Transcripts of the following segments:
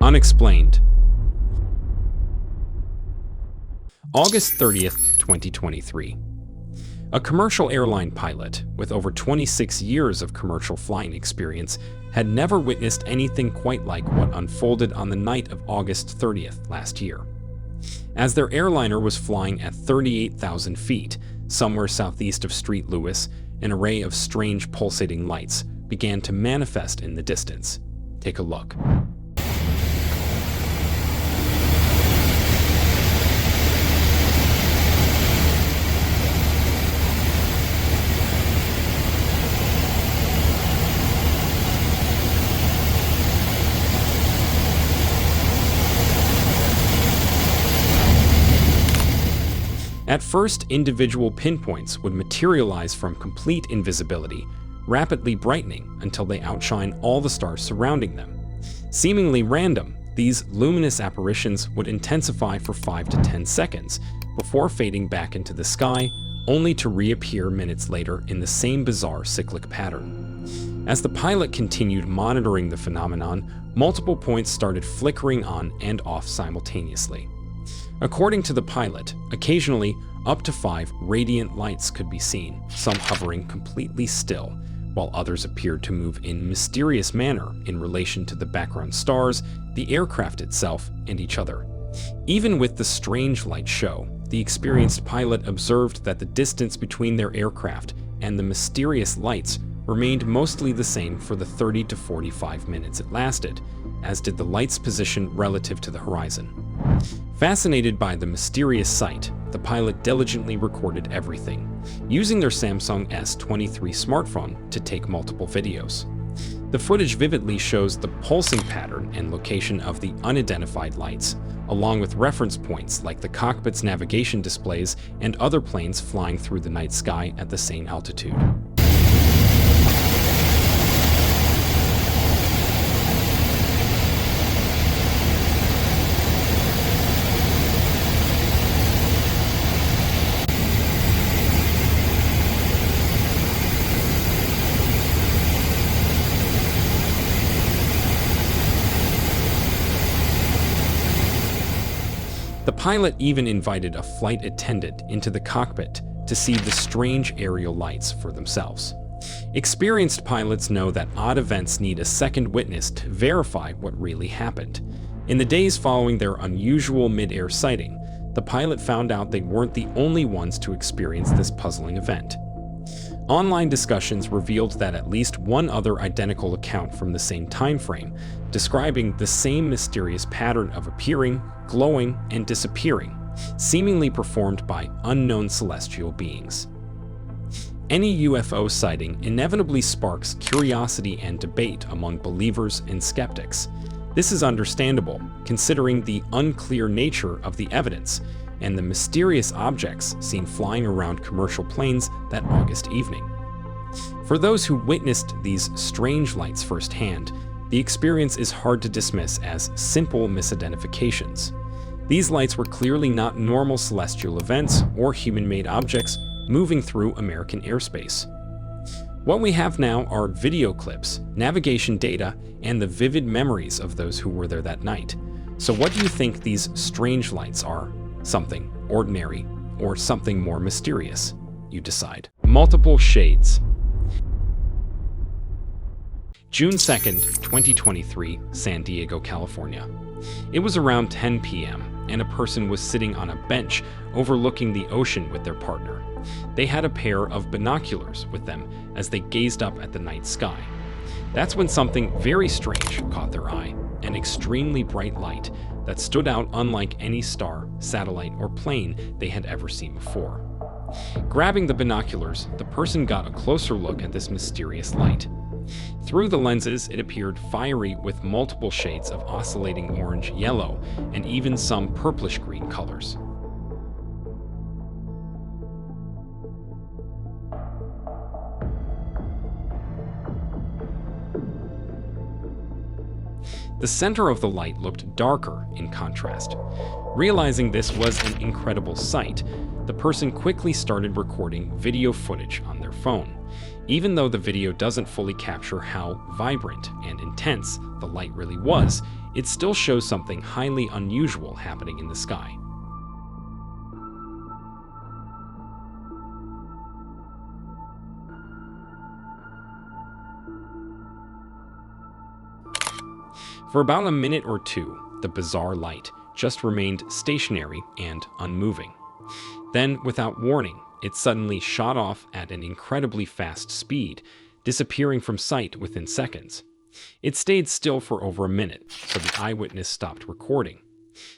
Unexplained. August 30th, 2023. A commercial airline pilot with over 26 years of commercial flying experience had never witnessed anything quite like what unfolded on the night of August 30th last year. As their airliner was flying at 38,000 feet, somewhere southeast of St. Louis, an array of strange pulsating lights began to manifest in the distance. Take a look. At first, individual pinpoints would materialize from complete invisibility, rapidly brightening until they outshine all the stars surrounding them. Seemingly random, these luminous apparitions would intensify for 5 to 10 seconds before fading back into the sky, only to reappear minutes later in the same bizarre cyclic pattern. As the pilot continued monitoring the phenomenon, multiple points started flickering on and off simultaneously. According to the pilot, occasionally up to 5 radiant lights could be seen, some hovering completely still, while others appeared to move in mysterious manner in relation to the background stars, the aircraft itself, and each other. Even with the strange light show, the experienced pilot observed that the distance between their aircraft and the mysterious lights remained mostly the same for the 30 to 45 minutes it lasted, as did the light's position relative to the horizon. Fascinated by the mysterious sight, the pilot diligently recorded everything, using their Samsung S23 smartphone to take multiple videos. The footage vividly shows the pulsing pattern and location of the unidentified lights, along with reference points like the cockpit's navigation displays and other planes flying through the night sky at the same altitude. The pilot even invited a flight attendant into the cockpit to see the strange aerial lights for themselves. Experienced pilots know that odd events need a second witness to verify what really happened. In the days following their unusual mid-air sighting, the pilot found out they weren't the only ones to experience this puzzling event. Online discussions revealed that at least one other identical account from the same time frame, describing the same mysterious pattern of appearing, glowing, and disappearing, seemingly performed by unknown celestial beings. Any UFO sighting inevitably sparks curiosity and debate among believers and skeptics. This is understandable, considering the unclear nature of the evidence and the mysterious objects seen flying around commercial planes that August evening. For those who witnessed these strange lights firsthand, the experience is hard to dismiss as simple misidentifications. These lights were clearly not normal celestial events or human-made objects moving through American airspace. What we have now are video clips, navigation data, and the vivid memories of those who were there that night. So what do you think these strange lights are? Something ordinary or something more mysterious? You decide. Multiple shades. June 2nd, 2023, San Diego, California. It was around 10 p.m., and a person was sitting on a bench overlooking the ocean with their partner. They had a pair of binoculars with them as they gazed up at the night sky. That's when something very strange caught their eye, an extremely bright light that stood out unlike any star, satellite, or plane they had ever seen before. Grabbing the binoculars, the person got a closer look at this mysterious light. Through the lenses, it appeared fiery with multiple shades of oscillating orange, yellow, and even some purplish-green colors. The center of the light looked darker in contrast. Realizing this was an incredible sight, the person quickly started recording video footage on their phone. Even though the video doesn't fully capture how vibrant and intense the light really was, it still shows something highly unusual happening in the sky. For about a minute or two, the bizarre light just remained stationary and unmoving. Then, without warning, it suddenly shot off at an incredibly fast speed, disappearing from sight within seconds. It stayed still for over a minute, so the eyewitness stopped recording.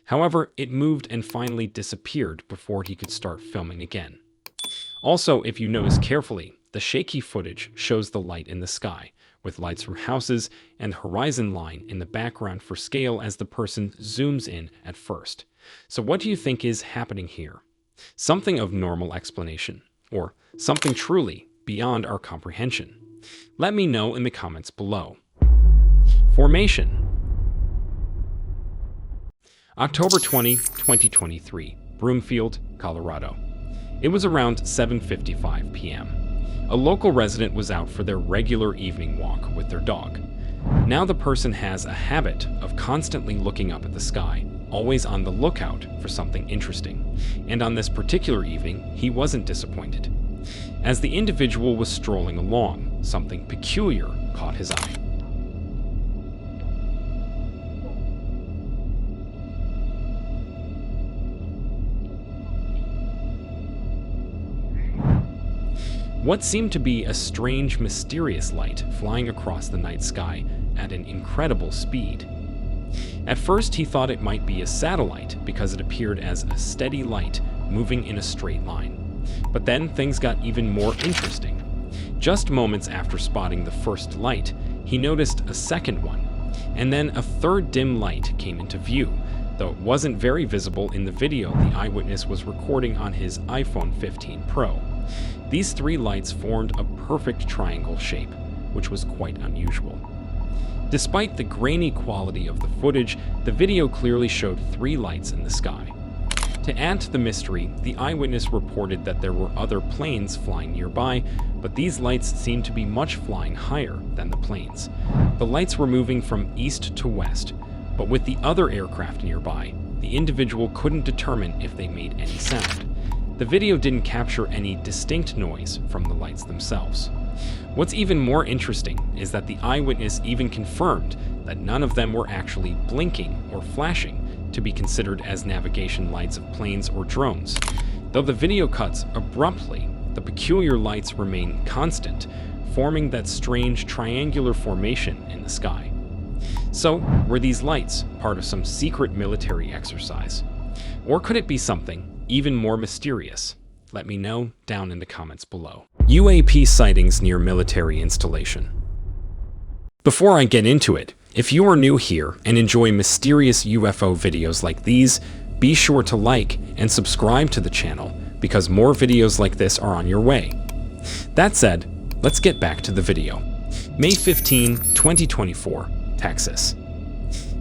However, it moved and finally disappeared before he could start filming again. Also, if you notice carefully, the shaky footage shows the light in the sky, with lights from houses and horizon line in the background for scale as the person zooms in at first. So what do you think is happening here? Something of normal explanation, or something truly beyond our comprehension? Let me know in the comments below. Formation. October 20, 2023, Broomfield, Colorado. It was around 7:55 p.m. A local resident was out for their regular evening walk with their dog. Now the person has a habit of constantly looking up at the sky, always on the lookout for something interesting. And on this particular evening, he wasn't disappointed. As the individual was strolling along, something peculiar caught his eye. What seemed to be a strange, mysterious light flying across the night sky at an incredible speed. At first, he thought it might be a satellite because it appeared as a steady light moving in a straight line. But then things got even more interesting. Just moments after spotting the first light, he noticed a second one, and then a third dim light came into view. Though it wasn't very visible in the video the eyewitness was recording on his iPhone 15 Pro. These three lights formed a perfect triangle shape, which was quite unusual. Despite the grainy quality of the footage, the video clearly showed three lights in the sky. To add to the mystery, the eyewitness reported that there were other planes flying nearby, but these lights seemed to be much flying higher than the planes. The lights were moving from east to west, but with the other aircraft nearby, the individual couldn't determine if they made any sound. The video didn't capture any distinct noise from the lights themselves. What's even more interesting is that the eyewitness even confirmed that none of them were actually blinking or flashing to be considered as navigation lights of planes or drones. Though the video cuts abruptly, the peculiar lights remain constant, forming that strange triangular formation in the sky. So, were these lights part of some secret military exercise? Or could it be something even more mysterious? Let me know down in the comments below. UAP sightings near military installation. Before I get into it, if you are new here and enjoy mysterious UFO videos like these, be sure to like and subscribe to the channel because more videos like this are on your way. That said, let's get back to the video. May 15, 2024, Texas.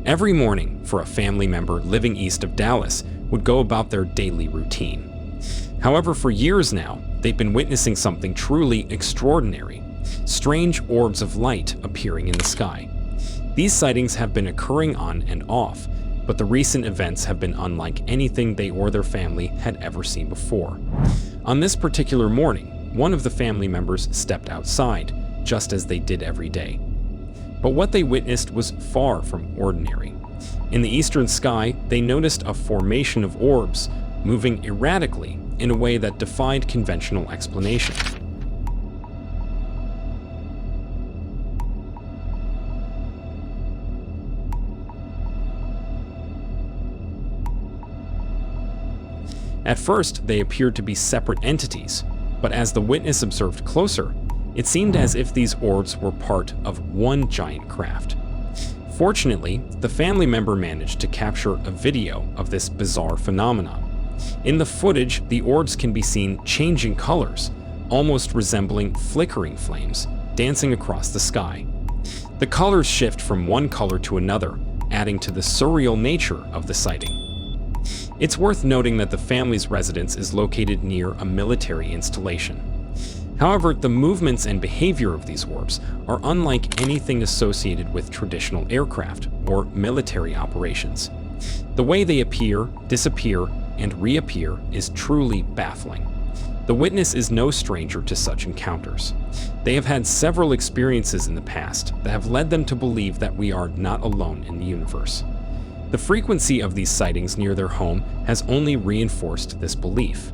Every morning, for a family member living east of Dallas, would go about their daily routine. However, for years now, they've been witnessing something truly extraordinary: strange orbs of light appearing in the sky. These sightings have been occurring on and off, but the recent events have been unlike anything they or their family had ever seen before. On this particular morning, one of the family members stepped outside, just as they did every day. But what they witnessed was far from ordinary. In the eastern sky, they noticed a formation of orbs moving erratically in a way that defied conventional explanation. At first, they appeared to be separate entities, but as the witness observed closer, it seemed as if these orbs were part of one giant craft. Fortunately, the family member managed to capture a video of this bizarre phenomenon. In the footage, the orbs can be seen changing colors, almost resembling flickering flames, dancing across the sky. The colors shift from one color to another, adding to the surreal nature of the sighting. It's worth noting that the family's residence is located near a military installation. However, the movements and behavior of these orbs are unlike anything associated with traditional aircraft or military operations. The way they appear, disappear, and reappear is truly baffling. The witness is no stranger to such encounters. They have had several experiences in the past that have led them to believe that we are not alone in the universe. The frequency of these sightings near their home has only reinforced this belief.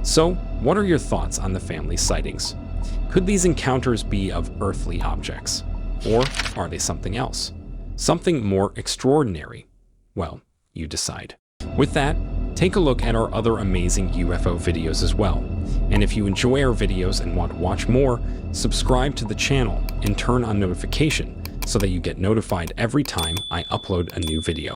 So, what are your thoughts on the family's sightings? Could these encounters be of earthly objects? Or are they something else? Something more extraordinary? Well, you decide. With that, take a look at our other amazing UFO videos as well. And if you enjoy our videos and want to watch more, subscribe to the channel and turn on notification so that you get notified every time I upload a new video.